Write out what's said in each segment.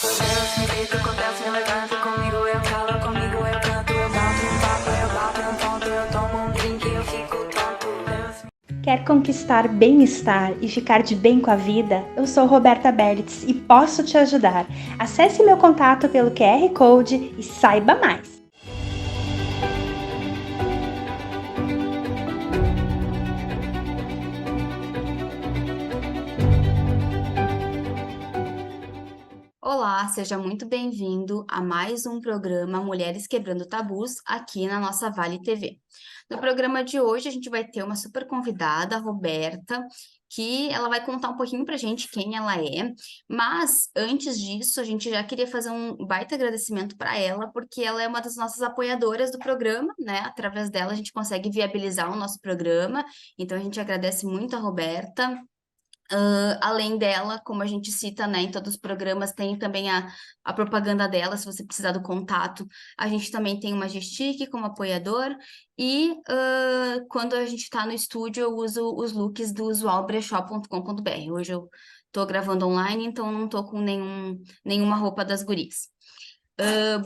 Eu me deito, acontece, me levanto, comigo eu falo, comigo eu canto, eu boto um papo, eu boto um ponto, eu tomo um drink, eu fico tonto. Quer conquistar bem-estar e ficar de bem com a vida? Eu sou Roberta Bertz e posso te ajudar. Acesse meu contato pelo QR Code e saiba mais. Olá, seja muito bem-vindo a mais um programa Mulheres Quebrando Tabus aqui na nossa Vale TV. No programa de hoje a gente vai ter uma super convidada, a Roberta, que ela vai contar um pouquinho pra gente quem ela é, mas antes disso a gente já queria fazer um baita agradecimento para ela, porque ela é uma das nossas apoiadoras do programa, né? Através dela a gente consegue viabilizar o nosso programa, então a gente agradece muito a Roberta. Além dela, como a gente cita, né, em todos os programas, tem também a propaganda dela, se você precisar do contato. A gente também tem uma Gestic como apoiador. E quando a gente está no estúdio, eu uso os looks do usualbrechó.com.br. Hoje eu estou gravando online, então não estou com nenhuma roupa das gurias.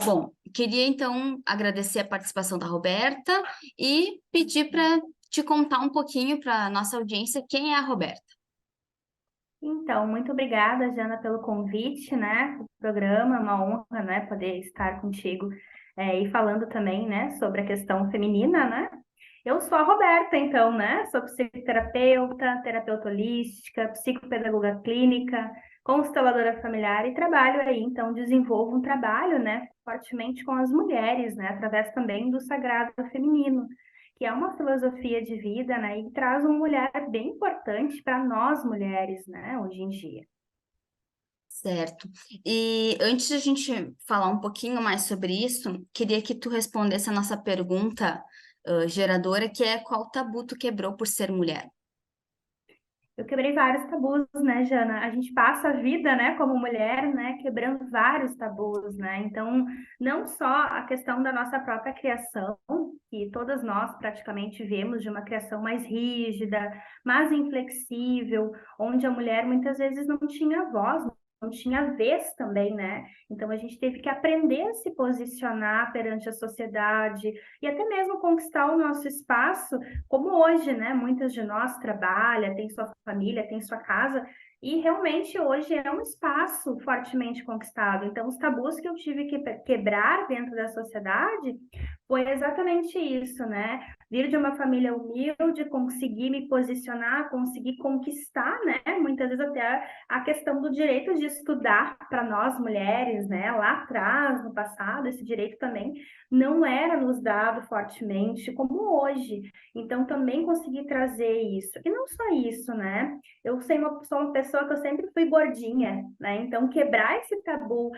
Bom, queria então agradecer a participação da Roberta e pedir para te contar um pouquinho para a nossa audiência quem é a Roberta. Então, muito obrigada, Jana, pelo convite, né? O programa, é uma honra, né, poder estar contigo e falando também, né, sobre a questão feminina, né? Eu sou a Roberta, então, né? Sou psicoterapeuta, terapeuta holística, psicopedagoga clínica, consteladora familiar e trabalho aí, então, desenvolvo um trabalho, né, fortemente com as mulheres, né, através também do sagrado feminino, que é uma filosofia de vida, né, e traz um olhar bem importante para nós mulheres, né, hoje em dia. Certo. E antes de a gente falar um pouquinho mais sobre isso, queria que tu respondesse a nossa pergunta, geradora, que é qual tabu tu quebrou por ser mulher? Eu quebrei vários tabus, né, Jana? A gente passa a vida, né, como mulher, né, quebrando vários tabus, né? Então, não só a questão da nossa própria criação, que todas nós praticamente vemos de uma criação mais rígida, mais inflexível, onde a mulher muitas vezes não tinha voz, não tinha vez também, né? Então, a gente teve que aprender a se posicionar perante a sociedade e até mesmo conquistar o nosso espaço como hoje, né? Muitas de nós trabalham, tem sua família, tem sua casa, e realmente hoje é um espaço fortemente conquistado. Então, os tabus que eu tive que quebrar dentro da sociedade foi exatamente isso, né? Vir de uma família humilde, conseguir me posicionar, conseguir conquistar, né? Muitas vezes até a questão do direito de estudar para nós mulheres, né? Lá atrás, no passado, esse direito também não era nos dado fortemente como hoje. Então, também consegui trazer isso. E não só isso, né? Sou uma pessoa que eu sempre fui gordinha, né? Então, quebrar esse tabu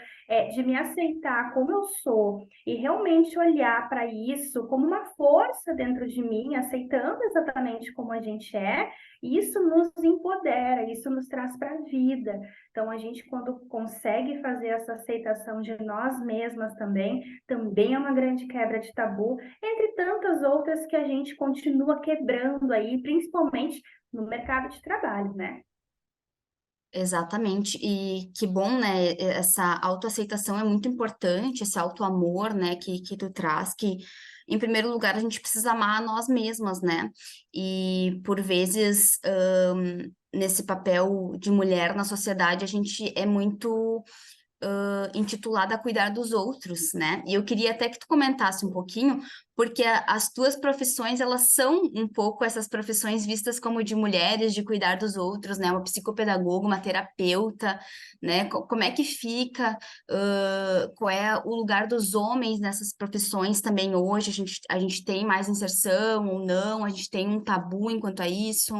de me aceitar como eu sou e realmente olhar para isso como uma força dentro de mim, aceitando exatamente como a gente é, isso nos empodera, isso nos traz para a vida. Então, a gente, quando consegue fazer essa aceitação de nós mesmas também é uma grande quebra de tabu, entre tantas outras que a gente continua quebrando aí, principalmente no mercado de trabalho, né? Exatamente. E que bom, né? Essa autoaceitação é muito importante, esse autoamor, né, que tu traz, que, em primeiro lugar, a gente precisa amar a nós mesmas, né? E, por vezes, nesse papel de mulher na sociedade, a gente é muito intitulada a cuidar dos outros, né? E eu queria até que tu comentasse um pouquinho, porque as tuas profissões, elas são um pouco essas profissões vistas como de mulheres, de cuidar dos outros, né? Uma psicopedagoga, uma terapeuta, né? Como é que fica, qual é o lugar dos homens nessas profissões também hoje? A gente tem mais inserção ou não? A gente tem um tabu enquanto a isso?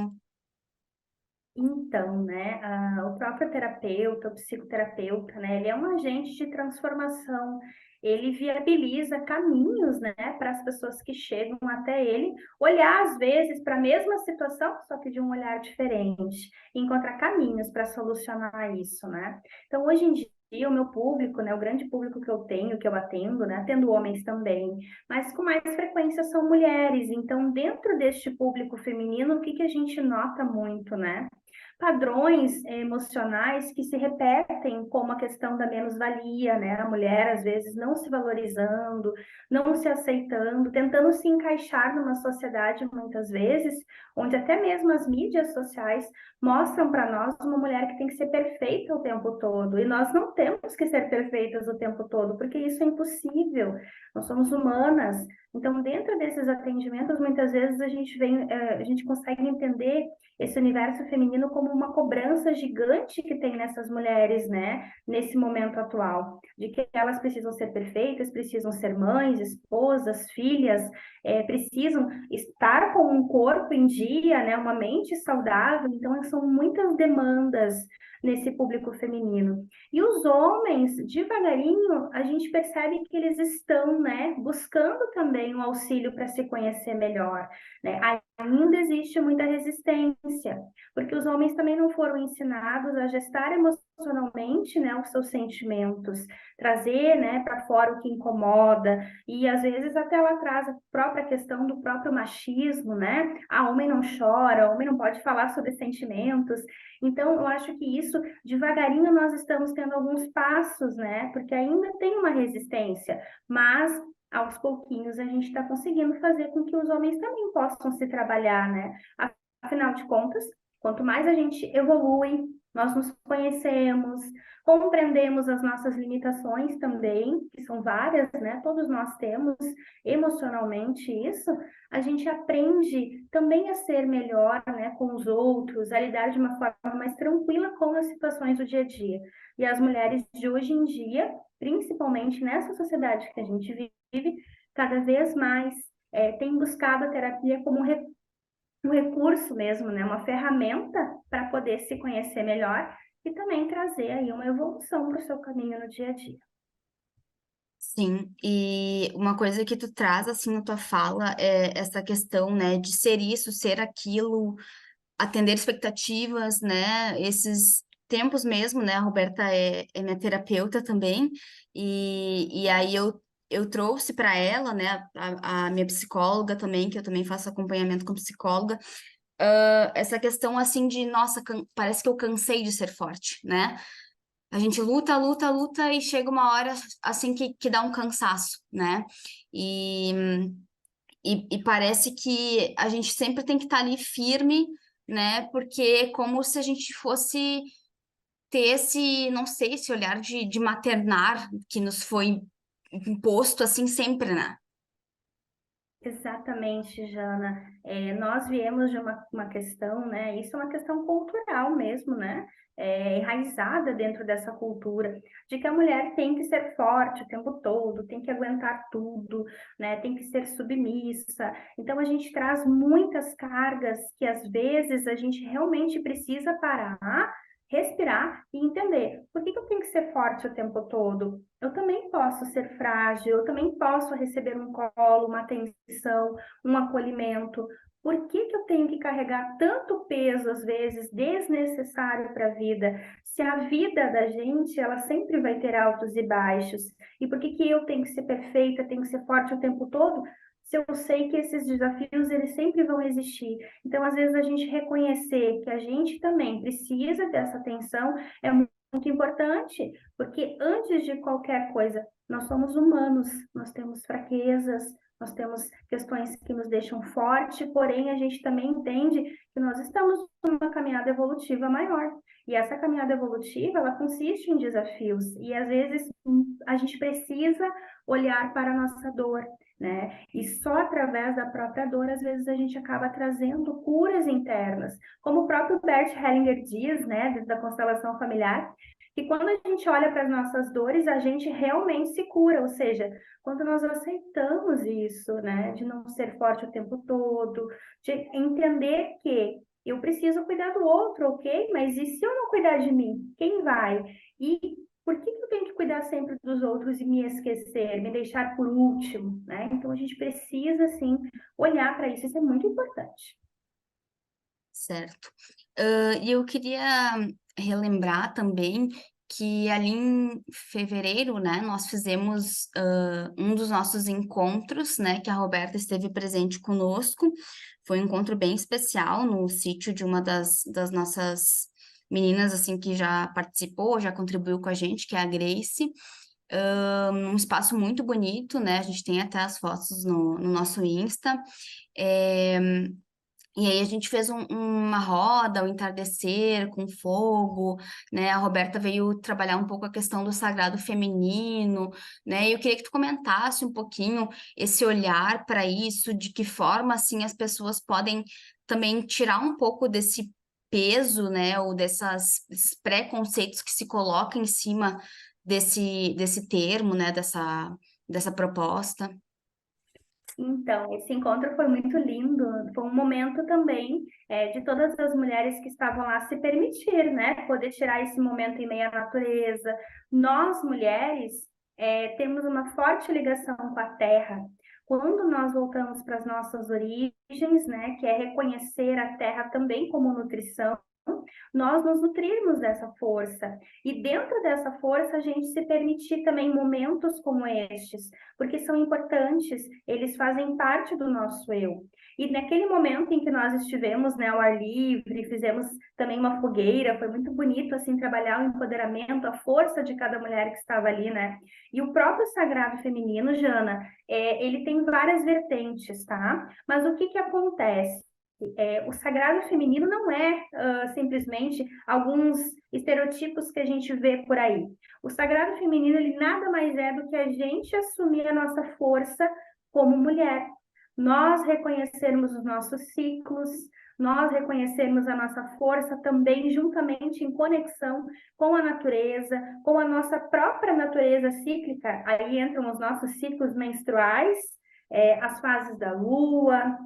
Então, né, o próprio terapeuta, o psicoterapeuta, né, ele é um agente de transformação, ele viabiliza caminhos, né, para as pessoas que chegam até ele, olhar às vezes para a mesma situação, só que de um olhar diferente, e encontrar caminhos para solucionar isso, né. Então, hoje em dia, o meu público, né, o grande público que eu tenho, que eu atendo, né, atendo homens também, mas com mais frequência são mulheres, então, dentro deste público feminino, o que que a gente nota muito, né? padrões emocionais que se repetem, como a questão da menos-valia, né? A mulher, às vezes, não se valorizando, não se aceitando, tentando se encaixar numa sociedade, muitas vezes, onde até mesmo as mídias sociais mostram para nós uma mulher que tem que ser perfeita o tempo todo. E nós não temos que ser perfeitas o tempo todo, porque isso é impossível. Nós somos humanas. Então, dentro desses atendimentos, muitas vezes a gente consegue entender esse universo feminino como uma cobrança gigante que tem nessas mulheres, né? Nesse momento atual, de que elas precisam ser perfeitas, precisam ser mães, esposas, filhas, precisam estar com um corpo em dia, né? Uma mente saudável. Então, são muitas demandas nesse público feminino. E os homens, devagarinho, a gente percebe que eles estão, né, buscando também um auxílio para se conhecer melhor, né? Ainda existe muita resistência, porque os homens também não foram ensinados a gestar emocionalmente, né, os seus sentimentos, trazer, né, para fora o que incomoda, e às vezes até ela traz a própria questão do próprio machismo, né? Ah, homem não chora, homem não pode falar sobre sentimentos. Então, eu acho que isso, devagarinho, nós estamos tendo alguns passos, né? Porque ainda tem uma resistência, mas aos pouquinhos a gente está conseguindo fazer com que os homens também possam se trabalhar, né? Afinal de contas, quanto mais a gente evolui, nós nos conhecemos, compreendemos as nossas limitações também, que são várias, né? Todos nós temos emocionalmente isso, a gente aprende também a ser melhor, né, com os outros, a lidar de uma forma mais tranquila com as situações do dia a dia. E as mulheres de hoje em dia, principalmente nessa sociedade que a gente vive, cada vez mais têm buscado a terapia como um recurso mesmo, né, uma ferramenta para poder se conhecer melhor e também trazer aí uma evolução para o seu caminho no dia a dia. Sim, e uma coisa que tu traz assim na tua fala é essa questão, né, de ser isso, ser aquilo, atender expectativas, né? Esses tempos mesmo, né? A Roberta é minha terapeuta também, e aí eu trouxe para ela, né, a minha psicóloga também, que eu também faço acompanhamento com psicóloga, essa questão assim de, nossa, parece que eu cansei de ser forte, né? A gente luta, luta, luta e chega uma hora assim que dá um cansaço, né? E, e parece que a gente sempre tem que estar ali firme, né? Porque é como se a gente fosse ter esse, não sei, esse olhar de maternar que nos foi imposto assim sempre, né? Exatamente, Jana. Nós viemos de uma questão, né? Isso é uma questão cultural mesmo, né? Enraizada dentro dessa cultura, de que a mulher tem que ser forte o tempo todo, tem que aguentar tudo, né? Tem que ser submissa. Então, a gente traz muitas cargas que às vezes a gente realmente precisa parar, respirar e entender por que eu tenho que ser forte o tempo todo? Eu também posso ser frágil, eu também posso receber um colo, uma atenção, um acolhimento. Por que eu tenho que carregar tanto peso, às vezes, desnecessário para a vida? Se a vida da gente, ela sempre vai ter altos e baixos. E por que eu tenho que ser perfeita, tenho que ser forte o tempo todo? Se eu sei que esses desafios, eles sempre vão existir. Então, às vezes, a gente reconhecer que a gente também precisa dessa atenção é muito importante, porque antes de qualquer coisa, nós somos humanos, nós temos fraquezas, nós temos questões que nos deixam forte, porém a gente também entende que nós estamos numa caminhada evolutiva maior. E essa caminhada evolutiva, ela consiste em desafios, e às vezes a gente precisa olhar para a nossa dor, né? E só através da própria dor, às vezes, a gente acaba trazendo curas internas. Como o próprio Bert Hellinger diz, né, dentro da constelação familiar, que quando a gente olha para as nossas dores, a gente realmente se cura, ou seja, quando nós aceitamos isso, né, de não ser forte o tempo todo, de entender que eu preciso cuidar do outro, ok? Mas e se eu não cuidar de mim? Quem vai? E por que eu tenho que cuidar sempre dos outros e me esquecer, me deixar por último, né? Então a gente precisa, sim, olhar para isso, isso é muito importante. Certo. E eu queria relembrar também que ali em fevereiro, né, nós fizemos um dos nossos encontros, né, que a Roberta esteve presente conosco, Foi um encontro bem especial no sítio de uma das nossas meninas, assim, que já participou, já contribuiu com a gente, que é a Grace. Um espaço muito bonito, né? A gente tem até as fotos no nosso Insta. É, e aí a gente fez uma roda, um entardecer com fogo, né? A Roberta veio trabalhar um pouco a questão do sagrado feminino, né? E eu queria que tu comentasse um pouquinho esse olhar para isso, de que forma assim as pessoas podem também tirar um pouco desse peso, né? Ou desses preconceitos que se colocam em cima desse termo, né? Dessa proposta. Então, esse encontro foi muito lindo, foi um momento também de todas as mulheres que estavam lá se permitir, né, poder tirar esse momento em meio à natureza. Nós, mulheres, temos uma forte ligação com a terra. Quando nós voltamos para as nossas origens, né, que é reconhecer a terra também como nutrição, nós nos nutrirmos dessa força. E dentro dessa força, a gente se permitir também momentos como estes, porque são importantes, eles fazem parte do nosso eu. E naquele momento em que nós estivemos, né, ao ar livre, fizemos também uma fogueira, foi muito bonito, assim, trabalhar o empoderamento, a força de cada mulher que estava ali, né? E o próprio sagrado feminino, Jana, ele tem várias vertentes, tá? Mas o que que acontece? O sagrado feminino não é simplesmente alguns estereotipos que a gente vê por aí. O sagrado feminino, ele nada mais é do que a gente assumir a nossa força como mulher. Nós reconhecermos os nossos ciclos, nós reconhecermos a nossa força também juntamente em conexão com a natureza, com a nossa própria natureza cíclica. Aí entram os nossos ciclos menstruais, as fases da lua,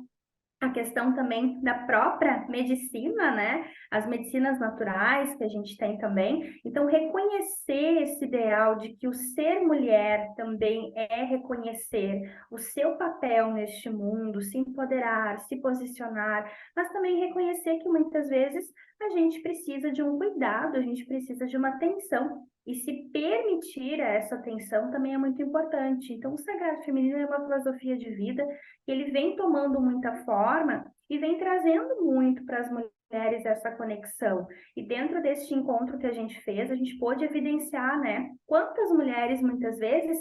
a questão também da própria medicina, né? As medicinas naturais que a gente tem também. Então, reconhecer esse ideal de que o ser mulher também é reconhecer o seu papel neste mundo, se empoderar, se posicionar, mas também reconhecer que muitas vezes a gente precisa de um cuidado, a gente precisa de uma atenção. E se permitir essa atenção também é muito importante. Então, o Sagrado Feminino é uma filosofia de vida que ele vem tomando muita forma e vem trazendo muito para as mulheres essa conexão. E dentro deste encontro que a gente fez, a gente pôde evidenciar, né, quantas mulheres muitas vezes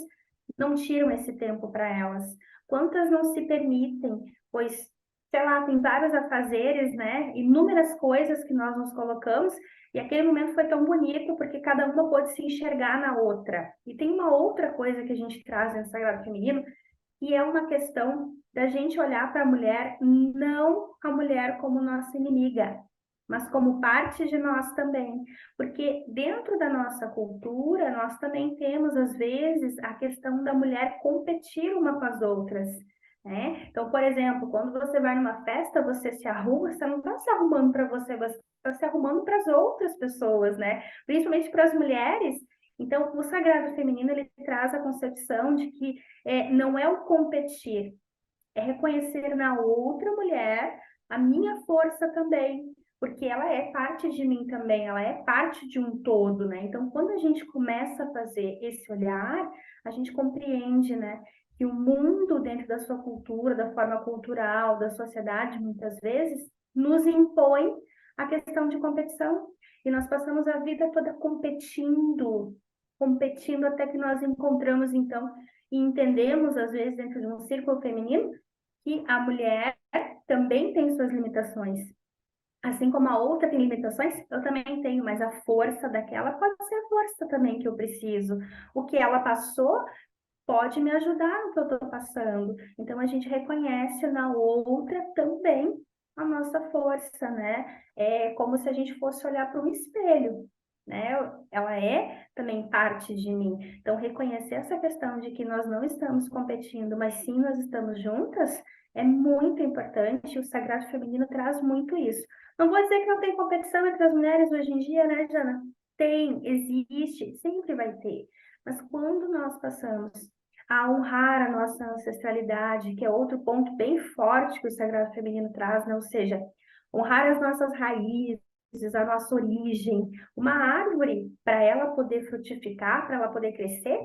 não tiram esse tempo para elas, quantas não se permitem, pois, sei lá, tem vários afazeres, né, inúmeras coisas que nós nos colocamos, e aquele momento foi tão bonito porque cada uma pôde se enxergar na outra. E tem uma outra coisa que a gente traz no Sagrado Feminino, e é uma questão da gente olhar para a mulher, não a mulher como nossa inimiga, mas como parte de nós também. Porque dentro da nossa cultura, nós também temos, às vezes, a questão da mulher competir uma com as outras. Né? Então, por exemplo, quando você vai numa festa, você se arruma, você não está se arrumando para você está se arrumando para as outras pessoas, né? Principalmente para as mulheres. Então, o sagrado feminino, ele traz a concepção de que não é o competir, é reconhecer na outra mulher a minha força também, porque ela é parte de mim também, ela é parte de um todo, né? Então, quando a gente começa a fazer esse olhar, a gente compreende, né, que o mundo dentro da sua cultura, da forma cultural, da sociedade, muitas vezes, nos impõe a questão de competição. E nós passamos a vida toda competindo até que nós encontramos, então, e entendemos, às vezes, dentro de um círculo feminino, que a mulher também tem suas limitações. Assim como a outra tem limitações, eu também tenho, mas a força daquela pode ser a força também que eu preciso. O que ela passou pode me ajudar no que eu estou passando. Então, a gente reconhece na outra também a nossa força, né? É como se a gente fosse olhar para um espelho, né? Ela é também parte de mim. Então, reconhecer essa questão de que nós não estamos competindo, mas sim nós estamos juntas, é muito importante. O Sagrado Feminino traz muito isso. Não vou dizer que não tem competição entre as mulheres hoje em dia, né, Jana? Tem, existe, sempre vai ter. Mas quando nós passamos a honrar a nossa ancestralidade, que é outro ponto bem forte que o Sagrado Feminino traz, né? Ou seja, honrar as nossas raízes, a nossa origem. Uma árvore, para ela poder frutificar, para ela poder crescer,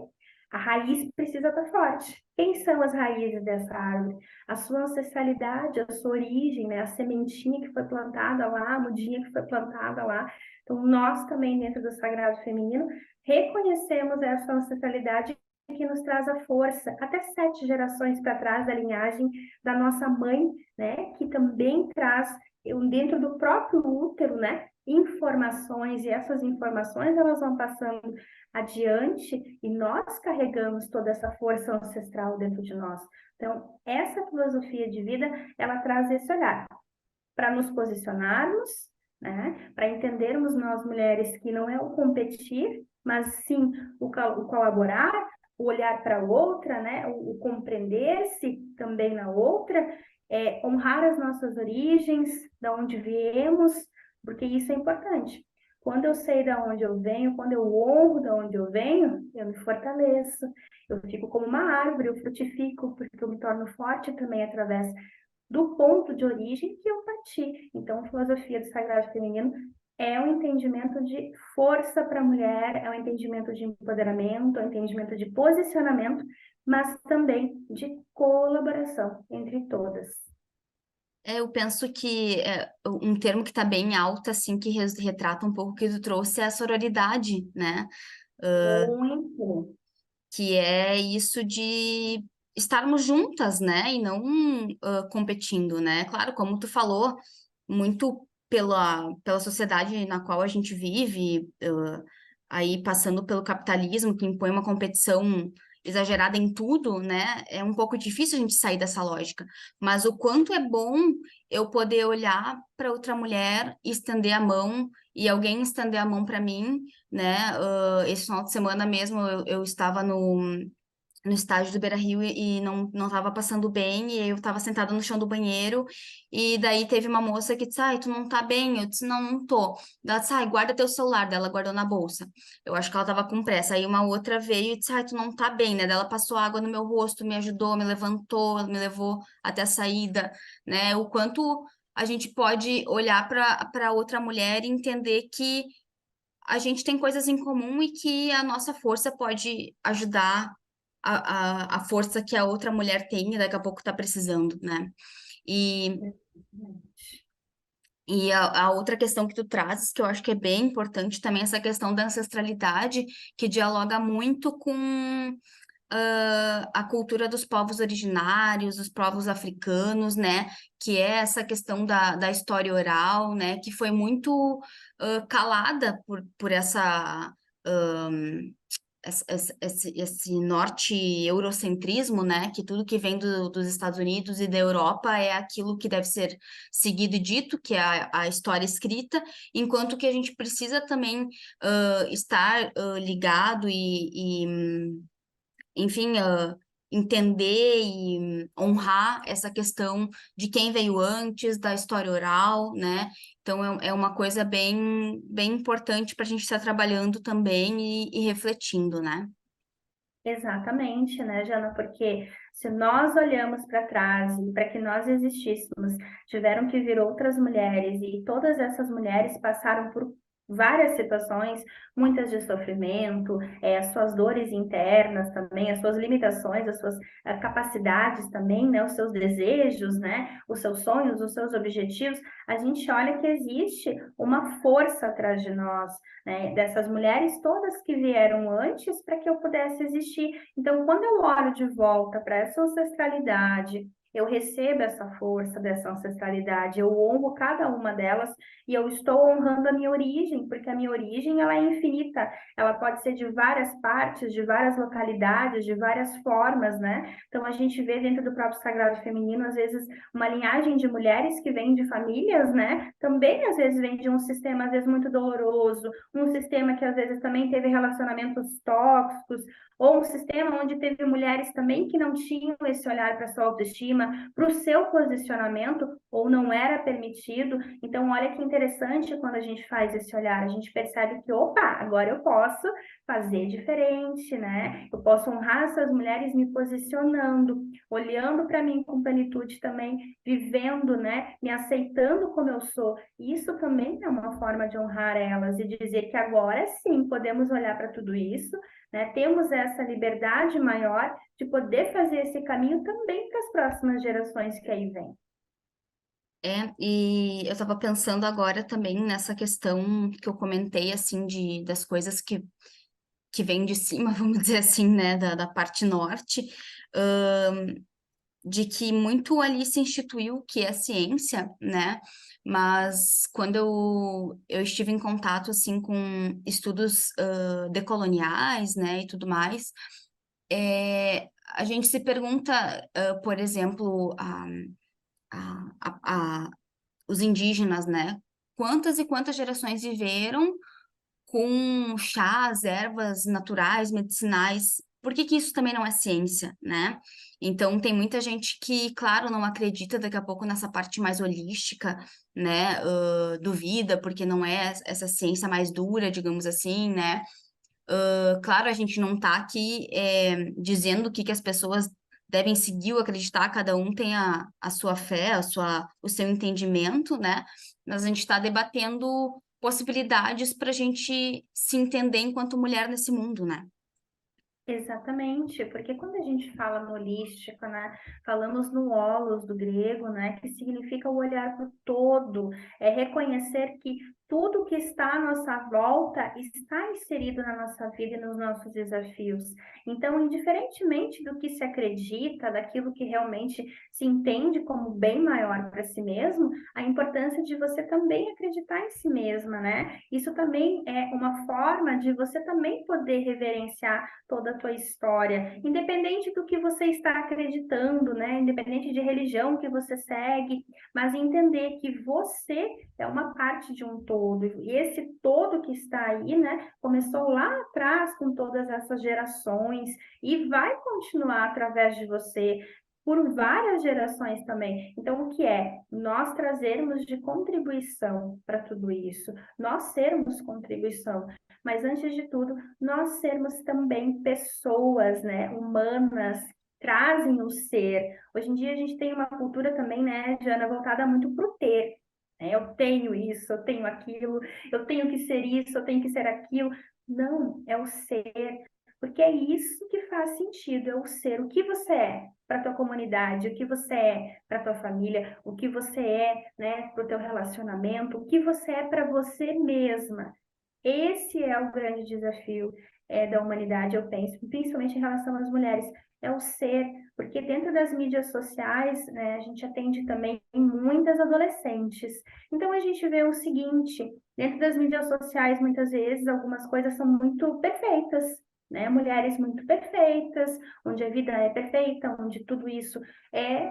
A raiz precisa estar forte. Quem são as raízes dessa árvore? A sua ancestralidade, a sua origem, né? A sementinha que foi plantada lá, a mudinha que foi plantada lá. Então, nós também, dentro do Sagrado Feminino, reconhecemos essa ancestralidade que nos traz a força, até 7 gerações para trás da linhagem da nossa mãe, né? Que também traz, dentro do próprio útero, né? Informações, e essas informações elas vão passando adiante e nós carregamos toda essa força ancestral dentro de nós. Então, essa filosofia de vida, ela traz esse olhar para nos posicionarmos, né? Para entendermos nós mulheres que não é o competir, mas sim o colaborar, o olhar para a outra, né? O compreender-se também na outra, honrar as nossas origens, de onde viemos, porque isso é importante. Quando eu sei de onde eu venho, quando eu honro de onde eu venho, eu me fortaleço, eu fico como uma árvore, eu frutifico, porque eu me torno forte também através do ponto de origem que eu parti. Então, a filosofia do Sagrado Feminino é um entendimento de força para a mulher, é um entendimento de empoderamento, é um entendimento de posicionamento, mas também de colaboração entre todas. Eu penso que um termo que está bem alto, assim, que retrata um pouco o que tu trouxe é a sororidade, né? Muito. Que é isso de estarmos juntas, né? E não competindo, né? Claro, como tu falou, muito pela sociedade na qual a gente vive, aí passando pelo capitalismo, que impõe uma competição exagerada em tudo, né? É um pouco difícil a gente sair dessa lógica. Mas o quanto é bom eu poder olhar para outra mulher e estender a mão, e alguém estender a mão para mim, né? Esse final de semana mesmo eu estava no estágio do Beira-Rio e não estava passando bem, e eu estava sentada no chão do banheiro, e daí teve uma moça que disse, ai, tu não tá bem? Eu disse, não, não tô. Ela disse, ai, guarda teu celular, dela guardou na bolsa. Eu acho que ela tava com pressa. Aí uma outra veio e disse, ai, tu não tá bem, né? Daí ela passou água no meu rosto, me ajudou, me levantou, me levou até a saída, né? O quanto a gente pode olhar para outra mulher e entender que a gente tem coisas em comum e que a nossa força pode ajudar a força que a outra mulher tem e daqui a pouco tá precisando, né? E, e a outra questão que tu trazes, que eu acho que é bem importante também, essa questão da ancestralidade, que dialoga muito com a cultura dos povos originários, dos povos africanos, né? Que é essa questão da história oral, né? Que foi muito calada por essa esse norte eurocentrismo, né? Que tudo que vem dos Estados Unidos e da Europa é aquilo que deve ser seguido e dito, que é a história escrita, enquanto que a gente precisa também estar ligado enfim, entender e honrar essa questão de quem veio antes, da história oral, né? Então, é uma coisa bem importante para a gente estar trabalhando também e refletindo, né? Exatamente, né, Jana? Porque se nós olhamos para trás e para que nós existíssemos, tiveram que vir outras mulheres e todas essas mulheres passaram por várias situações, muitas de sofrimento, as suas dores internas também, as suas limitações, as suas capacidades também, né, os seus desejos, né, os seus sonhos, os seus objetivos. A gente olha que existe uma força atrás de nós, né, dessas mulheres todas que vieram antes para que eu pudesse existir. Então, quando eu olho de volta para essa ancestralidade, eu recebo essa força dessa ancestralidade, eu honro cada uma delas e eu estou honrando a minha origem, porque a minha origem ela é infinita, ela pode ser de várias partes, de várias localidades, de várias formas, né? Então a gente vê dentro do próprio Sagrado Feminino, às vezes, uma linhagem de mulheres que vêm de famílias, né? Também às vezes vem de um sistema, às vezes, muito doloroso, um sistema que às vezes também teve relacionamentos tóxicos, ou um sistema onde teve mulheres também que não tinham esse olhar para sua autoestima, para o seu posicionamento, ou não era permitido. Então, olha que interessante quando a gente faz esse olhar, a gente percebe que, opa, agora eu posso fazer diferente, né? Eu posso honrar essas mulheres me posicionando, olhando para mim com plenitude também, vivendo, né? Me aceitando como eu sou. Isso também é uma forma de honrar elas e dizer que agora sim podemos olhar para tudo isso, né? Temos essa liberdade maior de poder fazer esse caminho também para as próximas gerações que aí vêm. E eu estava pensando agora também nessa questão que eu comentei, assim, das coisas que vêm de cima, vamos dizer assim, né, da parte norte, de que muito ali se instituiu o que é ciência, né, mas quando eu estive em contato, assim, com estudos decoloniais, né, e tudo mais, a gente se pergunta, por exemplo, a, a, os indígenas, né? Quantas e quantas gerações viveram com chás, ervas naturais, medicinais? Por que que isso também não é ciência, né? Então, tem muita gente que, claro, não acredita daqui a pouco nessa parte mais holística, né? Duvida, porque não é essa ciência mais dura, digamos assim, né? Claro, a gente não está aqui dizendo que as pessoas devem seguir ou acreditar, cada um tem a sua fé, o seu entendimento, né? Mas a gente está debatendo possibilidades para a gente se entender enquanto mulher nesse mundo, né? Exatamente, porque quando a gente fala no holístico, né, falamos no holos do grego, né, que significa o olhar para o todo, é reconhecer que tudo que está à nossa volta está inserido na nossa vida e nos nossos desafios. Então, indiferentemente do que se acredita, daquilo que realmente se entende como bem maior para si mesmo, a importância de você também acreditar em si mesma, né? Isso também é uma forma de você também poder reverenciar toda a tua história, independente do que você está acreditando, né? Independente de religião que você segue, mas entender que você é uma parte de um todo, e esse todo que está aí, né, começou lá atrás com todas essas gerações e vai continuar através de você por várias gerações também. Então, o que é? Nós trazermos de contribuição para tudo isso, nós sermos contribuição, mas antes de tudo, nós sermos também pessoas, né, humanas, trazem o ser. Hoje em dia a gente tem uma cultura também, né, Jana, voltada muito para o ter. Né? Eu tenho isso, eu tenho aquilo, eu tenho que ser isso, eu tenho que ser aquilo. Não, é o ser, porque é isso que faz sentido, é o ser. O que você é para a tua comunidade, o que você é para a tua família, o que você é, né, para o teu relacionamento, o que você é para você mesma. Esse é o grande desafio da humanidade, eu penso, principalmente em relação às mulheres, é o ser, porque dentro das mídias sociais, né, a gente atende também muitas adolescentes. Então a gente vê o seguinte, dentro das mídias sociais, muitas vezes, algumas coisas são muito perfeitas, né? Mulheres muito perfeitas, onde a vida é perfeita, onde tudo isso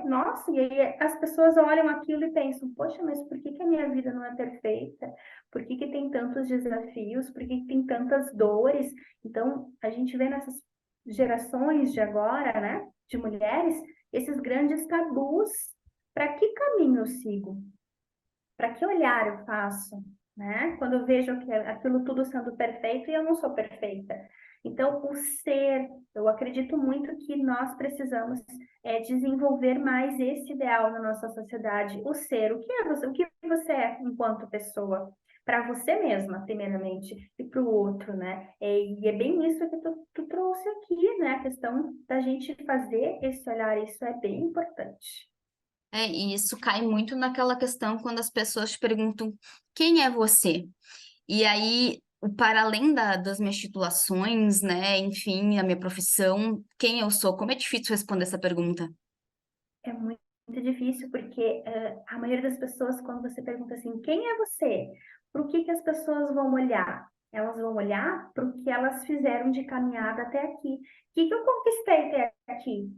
nossa, e aí as pessoas olham aquilo e pensam, poxa, mas por que que a minha vida não é perfeita? Por que que tem tantos desafios? Por que que tem tantas dores? Então, a gente vê nessas gerações de agora, né, de mulheres, esses grandes tabus. Para que caminho eu sigo? Para que olhar eu faço? Né? Quando eu vejo aquilo tudo sendo perfeito e eu não sou perfeita. Então, o ser, eu acredito muito que nós precisamos desenvolver mais esse ideal na nossa sociedade. O ser, o que você é enquanto pessoa? Para você mesma, primeiramente, e para o outro, né? E é bem isso que tu trouxe aqui, né? A questão da gente fazer esse olhar, isso é bem importante. E isso cai muito naquela questão quando as pessoas te perguntam quem é você? E aí, para além das minhas titulações, né, enfim, a minha profissão, quem eu sou, como é difícil responder essa pergunta. É muito difícil, porque a maioria das pessoas, quando você pergunta assim, quem é você? Para o que as pessoas vão olhar? Elas vão olhar para o que elas fizeram de caminhada até aqui. O que eu conquistei até aqui?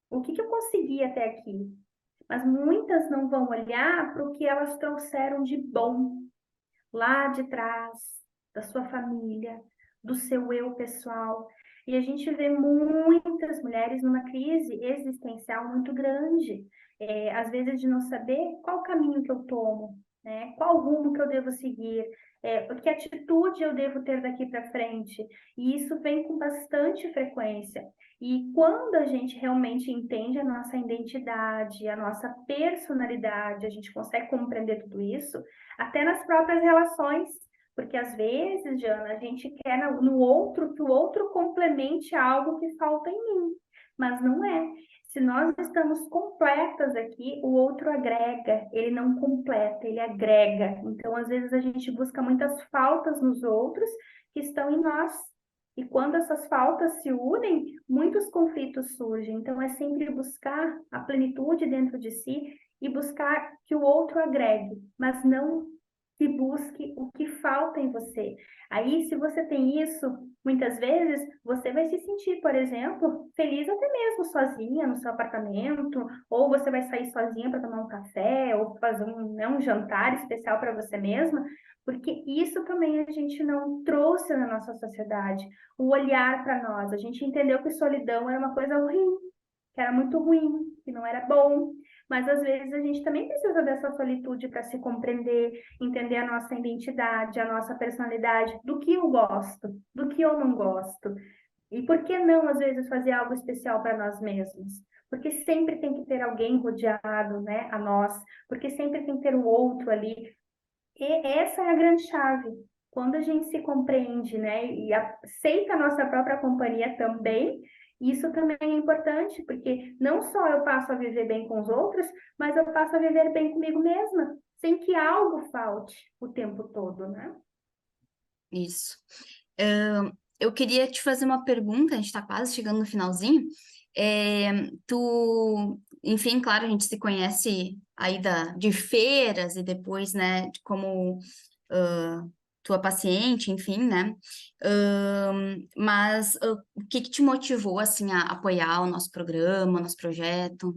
O que eu consegui até aqui? Mas muitas não vão olhar para o que elas trouxeram de bom lá de trás, da sua família, do seu eu pessoal. E a gente vê muitas mulheres numa crise existencial muito grande, às vezes de não saber qual caminho que eu tomo, né? Qual rumo que eu devo seguir, que atitude eu devo ter daqui para frente. E isso vem com bastante frequência. E quando a gente realmente entende a nossa identidade, a nossa personalidade, a gente consegue compreender tudo isso, até nas próprias relações, Porque às vezes, Jana, a gente quer no outro que o outro complemente algo que falta em mim, mas não é. Se nós estamos completas aqui, o outro agrega, ele não completa, ele agrega. Então, às vezes, a gente busca muitas faltas nos outros que estão em nós. E quando essas faltas se unem, muitos conflitos surgem. Então, é sempre buscar a plenitude dentro de si e buscar que o outro agregue, mas não que busque o que falta em você. Aí, se você tem isso, muitas vezes você vai se sentir, por exemplo, feliz até mesmo sozinha no seu apartamento, ou você vai sair sozinha para tomar um café, ou fazer um jantar especial para você mesma, porque isso também a gente não trouxe na nossa sociedade. O olhar para nós, a gente entendeu que solidão era uma coisa ruim, que era muito ruim, que não era bom. Mas às vezes a gente também precisa dessa solitude para se compreender, entender a nossa identidade, a nossa personalidade, do que eu gosto, do que eu não gosto. E por que não, às vezes, fazer algo especial para nós mesmos? Porque sempre tem que ter alguém rodeado, né, a nós, porque sempre tem que ter o outro ali. E essa é a grande chave. Quando a gente se compreende, né, e aceita a nossa própria companhia também, isso também é importante, porque não só eu passo a viver bem com os outros, mas eu passo a viver bem comigo mesma, sem que algo falte o tempo todo, né? Isso. Eu queria te fazer uma pergunta, a gente está quase chegando no finalzinho. Enfim, claro, a gente se conhece aí de feiras e depois, né, de como tua paciente, enfim, né? Mas o que te motivou, assim, a apoiar o nosso programa, o nosso projeto?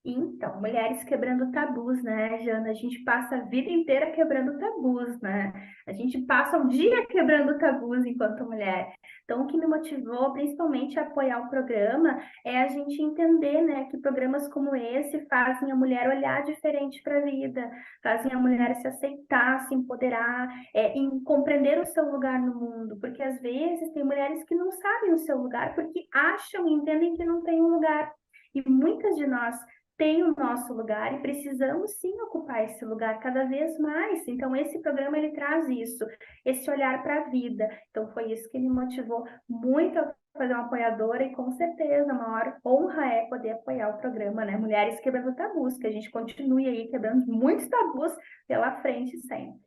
Então, mulheres quebrando tabus, né, Jana? A gente passa a vida inteira quebrando tabus, né? A gente passa o dia quebrando tabus enquanto mulher. Então, o que me motivou, principalmente, a apoiar o programa é a gente entender, né, que programas como esse fazem a mulher olhar diferente para a vida, fazem a mulher se aceitar, se empoderar, em compreender o seu lugar no mundo. Porque, às vezes, tem mulheres que não sabem o seu lugar porque acham e entendem que não tem um lugar. E muitas de nós tem o nosso lugar e precisamos sim ocupar esse lugar cada vez mais. Então, esse programa ele traz isso, esse olhar para a vida. Então, foi isso que me motivou muito a fazer uma apoiadora e com certeza a maior honra é poder apoiar o programa, né? Mulheres Quebrando Tabus, que a gente continue aí quebrando muitos tabus pela frente sempre.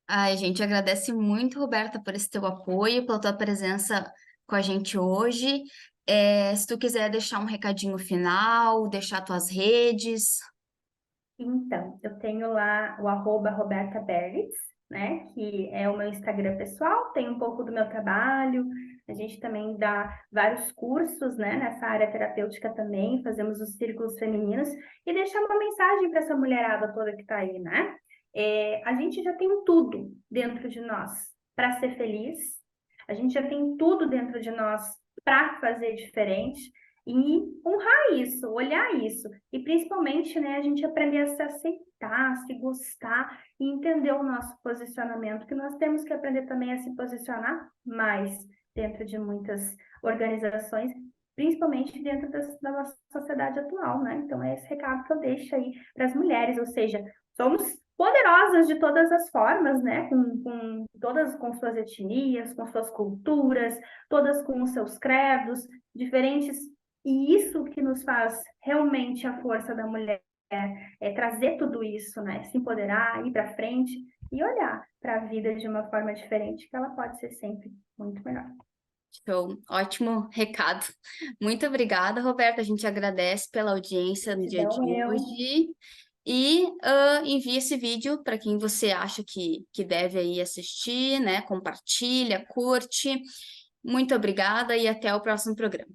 Ai, gente, agradece muito, Roberta, por esse teu apoio, pela tua presença com a gente hoje. Se tu quiser deixar um recadinho final, deixar tuas redes. Então, eu tenho lá o @Roberta Berlitz, né? Que é o meu Instagram pessoal, tem um pouco do meu trabalho. A gente também dá vários cursos, né? Nessa área terapêutica também, fazemos os círculos femininos e deixar uma mensagem para essa mulherada toda que está aí, né? A gente já tem tudo dentro de nós para ser feliz. A gente já tem tudo dentro de nós para fazer diferente e honrar isso, olhar isso. E principalmente, né, a gente aprender a se aceitar, a se gostar e entender o nosso posicionamento, que nós temos que aprender também a se posicionar mais dentro de muitas organizações, principalmente dentro da nossa sociedade atual, né? Então é esse recado que eu deixo aí para as mulheres, ou seja, somos poderosas de todas as formas, né? Todas com suas etnias, com suas culturas, todas com os seus credos, diferentes. E isso que nos faz realmente a força da mulher, é trazer tudo isso, né? Se empoderar, ir para frente e olhar para a vida de uma forma diferente, que ela pode ser sempre muito melhor. Show, ótimo recado. Muito obrigada, Roberta. A gente agradece pela audiência no dia de hoje. E envie esse vídeo para quem você acha que deve aí assistir, né? Compartilha, curte. Muito obrigada e até o próximo programa.